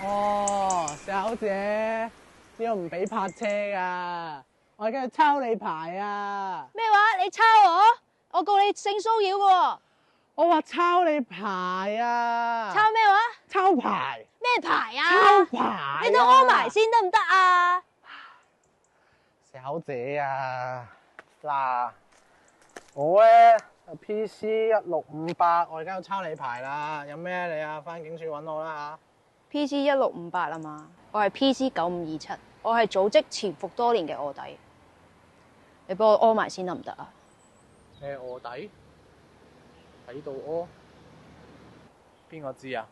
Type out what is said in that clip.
哦，小姐，呢個唔俾泊車噶，我而家要抄你牌啊！咩話？你抄我？我告你性騷擾喎！我話抄你牌啊！抄咩話？抄牌？咩牌啊？抄牌啊！你都屙埋先得唔得啊？小姐啊，嗱，我咧PC 1658，我而家要抄你牌啦，有咩你啊？返警署揾我啦吓。PC 1658啊嘛，我係 PC 9527，我係組織潛伏多年嘅臥底，你幫我屙埋先得唔得啊？你係臥底？喺度屙？邊個知啊？